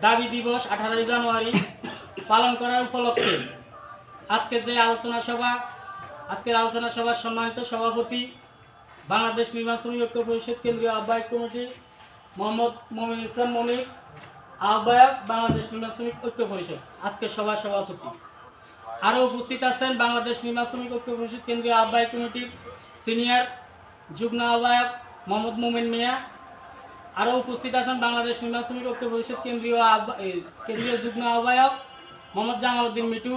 দাবি দিবস 18 জানুয়ারি পালন করার উপলক্ষে আজকের আলোচনা সভার সম্মানিত সভাপতি বাংলাদেশ নির্মাণ শ্রমিক ঐক্য পরিষদ কেন্দ্রীয় আহ্বায়ক কমিটি মোহাম্মদ মমিনুল ইসলাম মনির, আহ্বায়ক বাংলাদেশ নির্মাণ শ্রমিক ঐক্য পরিষদ আজকের সভার সভাপতি। আরও উপস্থিত আছেন বাংলাদেশ নির্মাণ শ্রমিক ঐক্য পরিষদ কেন্দ্রীয় আহ্বায়ক কমিটির সিনিয়র যুগ্ম আহ্বায়ক মোহাম্মদ মোমেন মিয়া। আরও উপস্থিত আছেন বাংলাদেশ নির্মাণ শ্রমিক ঐক্য পরিষদ কেন্দ্রীয় যুগ্ম আহ্বায়ক মোহাম্মদ জামাল উদ্দিন মিটু,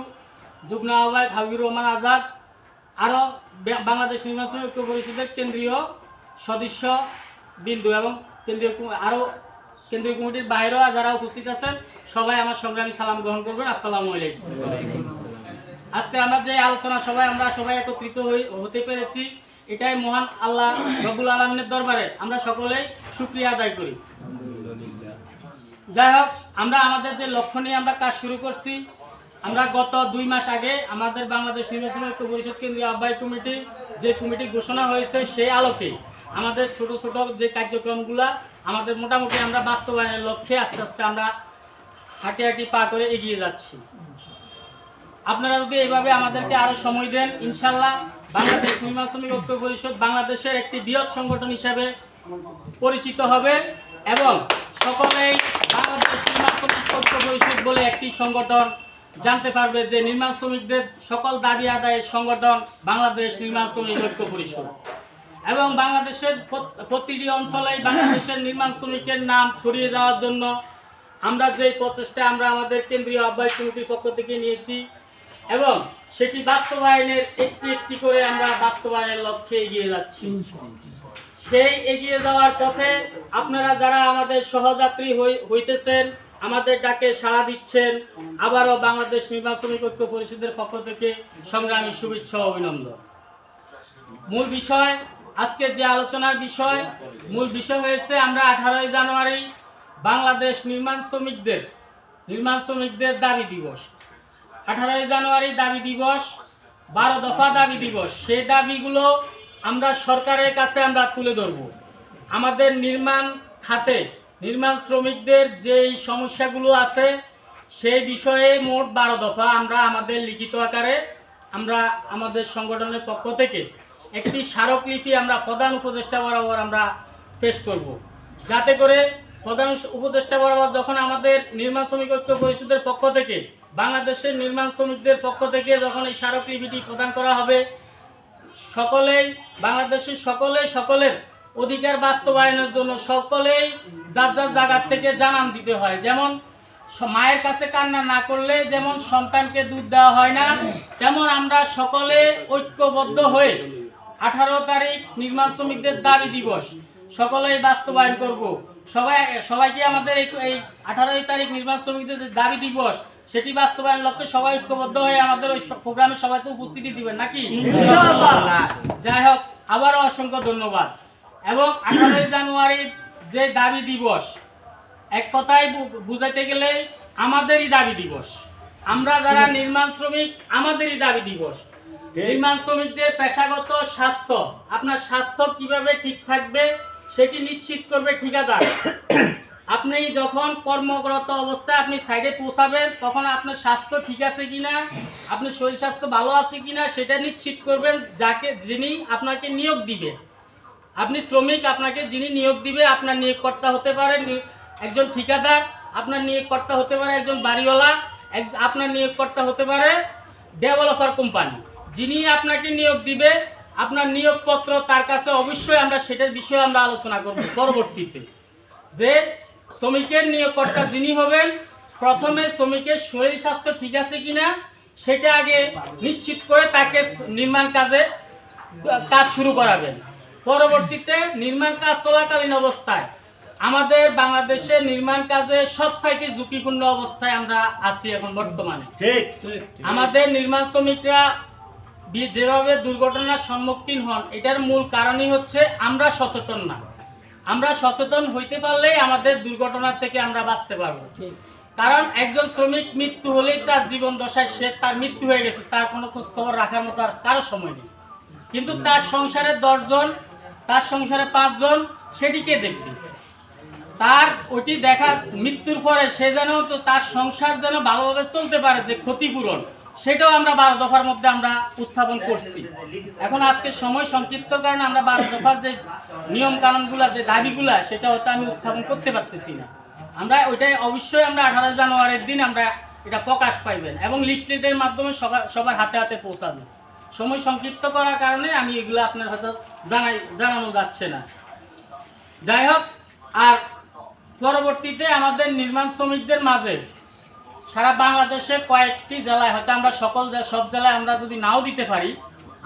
যুগ্ম আহ্বায়ক হাবিবুর রহমান আজাদ। আরও বাংলাদেশ নির্মাণ শ্রমিক ঐক্য পরিষদের কেন্দ্রীয় সদস্য বিন্দু এবং কেন্দ্রীয় কমিটির বাইরেও যারা উপস্থিত আছেন সবাই আমার সংগ্রামী সালাম গ্রহণ করবেন। আসসালামু আলাইকুম। আজকে আমরা যে আলোচনা সভায় আমরা সবাই একত্রিত হতে পেরেছি, এটাই মহান আল্লাহ রব্বুল আলামিনের দরবারে আমরা সকলেই শুকরিয়া আদায় করি। যাই হোক, আমরা আমাদের যে লক্ষ্য নিয়ে আমরা কাজ শুরু করছি, আমরা গত 2 মাস আগে আমাদের বাংলাদেশ নির্মাণ শ্রমিক ঐক্য পরিষদ কেন্দ্রীয় আহ্বায়ক কমিটি যে কমিটি ঘোষণা হয়েছে, সেই আলোকে আমাদের ছোট ছোট যে কার্যক্রমগুলো আমাদের মোটামুটি আমরা বাস্তবায়নের লক্ষ্যে আস্তে আস্তে আমরা হাঁটি পা করে এগিয়ে যাচ্ছি। আপনারা যদি এইভাবে আমাদেরকে আরো সময় দেন, ইনশাল্লাহ বাংলাদেশ নির্মাণ শ্রমিক ঐক্য পরিষদ বাংলাদেশের একটি বৃহৎ সংগঠন হিসেবে পরিচিত হবে এবং সকলেই বাংলাদেশ নির্মাণ শ্রমিক ঐক্য পরিষদ বলে একটি সংগঠন জানতে পারবে যে নির্মাণ শ্রমিকদের সকল দাবি আদায়ের সংগঠন বাংলাদেশ নির্মাণ শ্রমিক ঐক্য পরিষদ। এবং বাংলাদেশের প্রতিটি অঞ্চলেই বাংলাদেশের নির্মাণ শ্রমিকের নাম ছড়িয়ে যাওয়ার জন্য আমরা যে প্রচেষ্টা আমরা আমাদের কেন্দ্রীয় আহ্বায়ক কমিটির পক্ষ থেকে নিয়েছি এবং সেটি বাস্তবায়নের একটি করে আমরা বাস্তবায়নের লক্ষ্যে এগিয়ে যাচ্ছি। সেই এগিয়ে যাওয়ার পথে আপনারা যারা আমাদের সহযাত্রী হইতেছেন, আমাদের ডাকে সাড়া দিচ্ছেন, আবারও বাংলাদেশ নির্মাণ শ্রমিক ঐক্য পরিষদের পক্ষ থেকে সংগ্রামী শুভেচ্ছা ও অভিনন্দন। আজকের যে আলোচনার মূল বিষয় হয়েছে, আমরা 18 জানুয়ারি বাংলাদেশ নির্মাণ শ্রমিকদের দাবি দিবস। 18 জানুয়ারি দাবি দিবস, 12 দফা দাবি দিবস। সেই দাবিগুলো আমরা সরকারের কাছে আমরা তুলে ধরব। আমাদের নির্মাণ খাতে নির্মাণ শ্রমিকদের যেই সমস্যাগুলো আছে সেই বিষয়ে মোট 12 দফা আমরা আমাদের লিখিত আকারে আমরা আমাদের সংগঠনের পক্ষ থেকে একটি স্মারকলিপি আমরা প্রধান উপদেষ্টা বরাবর আমরা পেশ করব, যাতে করে প্রধান উপদেষ্টা বরাবর যখন আমাদের নির্মাণ শ্রমিক ঐক্য পরিষদের পক্ষ থেকে বাংলাদেশের নির্মাণ শ্রমিকদের পক্ষ থেকে যখন এই স্মারকলিপিটি প্রদান করা হবে, সকলেই বাংলাদেশের সকলের অধিকার বাস্তবায়নের জন্য সকলেই যার জায়গা থেকে জানান দিতে হয়। যেমন মায়ের কাছে কান্না না করলে যেমন সন্তানকে দুধ দেওয়া হয় না, তেমন আমরা সকলে ঐক্যবদ্ধ হয়ে 18 তারিখ নির্মাণ শ্রমিকদের দাবি দিবস সকলেই বাস্তবায়ন করব। সবাইকে আমাদের এই 18 তারিখ নির্মাণ শ্রমিকদের যে দাবি দিবস সেটি বাস্তবায়ন লক্ষ্যে সবাই ঐক্যবদ্ধ হয়ে আমাদের ওই প্রোগ্রামে সবাই তো উপস্থিতি দিবেন নাকি? যাই হোক, আবারও অসংখ্য ধন্যবাদ। এবং 18 জানুয়ারির যে দাবি দিবস, এক কথায় বুঝাইতে গেলে আমাদেরই দাবি দিবস। আমরা যারা নির্মাণ শ্রমিক, আমাদেরই দাবি দিবস। নির্মাণ শ্রমিকদের পেশাগত স্বাস্থ্য, আপনার স্বাস্থ্য কিভাবে ঠিক থাকবে সেটি নিশ্চিত করবে ঠিকাদার। আপনি যখন কর্মরত অবস্থায় আপনি সাইডে পৌঁছাবেন, তখন আপনার স্বাস্থ্য ঠিক আছে কিনা, আপনার শরীর স্বাস্থ্য ভালো আছে কিনা সেটা নিশ্চিত করবেন যিনি আপনাকে নিয়োগ দিবে। আপনি শ্রমিক, আপনাকে যিনি নিয়োগ দিবে, আপনার নিয়োগকর্তা হতে পারে একজন ঠিকাদার, আপনার নিয়োগকর্তা হতে পারে একজন বাড়িওয়ালা, আপনার নিয়োগকর্তা হতে পারে ডেভেলপার কোম্পানি। যিনি আপনাকে নিয়োগ দিবে, আপনার নিয়োগপত্র তার কাছে অবশ্যই আমরা সেটার বিষয়ে আমরা আলোচনা করব পরবর্তীতে। যে শ্রমিকের নিয়োগকর্তা যিনি হবেন, প্রথমে শ্রমিকের শরীর স্বাস্থ্য ঠিক আছে কিনা সেটা আগে নিশ্চিত করে তাকে নির্মাণ কাজ শুরু করাবেন। পরবর্তীতে নির্মাণ কাজ চলাকালীন অবস্থায় আমাদের বাংলাদেশের নির্মাণ কাজে সবচাইতে ঝুঁকিপূর্ণ অবস্থায় আমরা আছি এখন বর্তমানে। আমাদের নির্মাণ শ্রমিকরা যেভাবে দুর্ঘটনার সম্মুখীন হন, এটার মূল কারণই হচ্ছে আমরা সচেতন না। আমরা সচেতন হইতে পারলেই আমাদের দুর্ঘটনার থেকে আমরা বাঁচতে পারবো। কারণ একজন শ্রমিক মৃত্যু হলেই তার জীবন দশায় তার মৃত্যু হয়ে গেছে, তার কোনো খোঁজ খবর রাখার মতো আর কারো সময় নেই। কিন্তু তার সংসারে 10 জন, তার সংসারে 5 জন, সেটিকে দেখবে। তার ওইটি দেখা মৃত্যুর পরে সে যেন তো তার সংসার যেন ভালোভাবে চলতে পারে, যে ক্ষতিপূরণ, সেটাও আমরা 12 দফার মধ্যে আমরা উত্থাপন করছি। এখন আজকে সময় সংক্ষিপ্ত কারণে আমরা 12 দফার যে নিয়ম কানুনগুলা, যে দাবিগুলা, সেটা হয়তো আমি উত্থাপন করতে পারতেছি না। আমরা ওইটাই অবশ্যই আমরা 18 জানুয়ারির দিন আমরা এটা প্রকাশ পাইবেন এবং লিফলেটের মাধ্যমে সবার হাতে হাতে পৌঁছাবে। সময় সংক্ষিপ্ত করার কারণে আমি এগুলো আপনার হয়তো জানানো যাচ্ছে না। যাই হোক, আর পরবর্তীতে আমাদের নির্মাণ শ্রমিকদের মাঝে সারা বাংলাদেশের কয়েকটি জেলায়, হয়তো আমরা সব জেলায় আমরা যদি নাও দিতে পারি,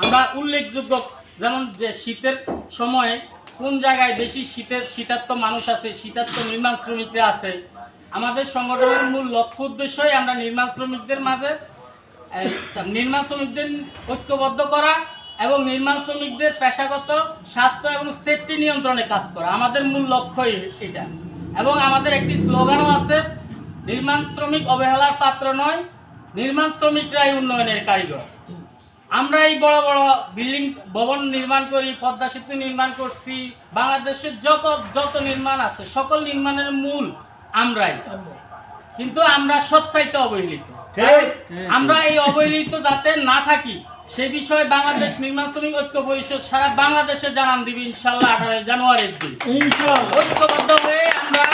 আমরা উল্লেখযোগ্য, যেমন যে শীতের সময়ে কোন জায়গায় বেশি শীতার্ত মানুষ আছে, শীতার্ত নির্মাণ শ্রমিকরা আছে, আমাদের সংগঠনের মূল লক্ষ্য উদ্দেশ্যই আমরা নির্মাণ শ্রমিকদের মাঝে নির্মাণ শ্রমিকদের ঐক্যবদ্ধ করা এবং নির্মাণ শ্রমিকদের পেশাগত স্বাস্থ্য এবং সেফটি নিয়ন্ত্রণে কাজ করা, আমাদের মূল লক্ষ্যই এটা। এবং আমাদের একটি স্লোগানও আছে, নির্মাণ শ্রমিক অবহেলার পাত্র নয়, নির্মাণ শ্রমিকরাই উন্নয়নের কারিগর। আমরা এই বড় বড় বিল্ডিং ভবন নির্মাণ করি, পদ্মা সেতু নির্মাণ করছি, বাংলাদেশের যত নির্মাণ আছে সকল নির্মাণের মূল আমরাই, কিন্তু আমরা সবচাইতে অবহেলিত। আমরা এই অবহেলিত যাতে না থাকি সে বিষয়ে বাংলাদেশ নির্মাণ শ্রমিক ঐক্য পরিষদ সারা বাংলাদেশে জানান দিবে ইনশাল্লাহ 18 জানুয়ারির দিন। ঐক্যবদ্ধ হয়ে আমরা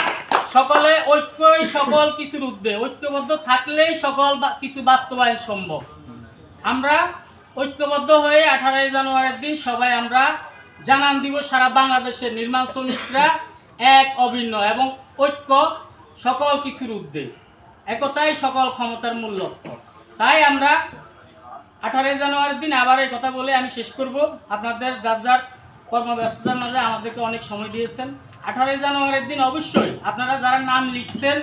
সকলে, ঐক্যই সকল কিছুর ঊর্ধ্বে, ঐক্যবদ্ধ থাকলেই সকল কিছু বাস্তবায়ন সম্ভব। আমরা ঐক্যবদ্ধ হয়ে 18 জানুয়ারির দিন সবাই আমরা জানান দিব সারা বাংলাদেশের নির্মাণ শ্রমিকরা এক, অভিন্ন এবং ঐক্য সকল কিছুর ঊর্ধ্বে, একতাই সকল ক্ষমতার মূল লক্ষ্য। তাই আমরা 18 জানুয়ারির দিন আবার এই কথা বলে আমি শেষ করব। আপনাদের যার যার কর্মব্যস্ততার মাঝে আমাদেরকে অনেক সময় দিয়েছেন। 18 জানুয়ারির দিন অবশ্যই আপনারা যারা নাম লিখছেন,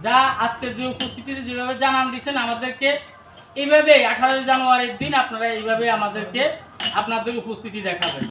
যা আজকে যে উপস্থিতিতে যেভাবে জানান দিয়েছেন আমাদেরকে, এইভাবে 18 জানুয়ারির দিন আপনারা এইভাবে আমাদেরকে আপনাদের উপস্থিতি দেখাবেন।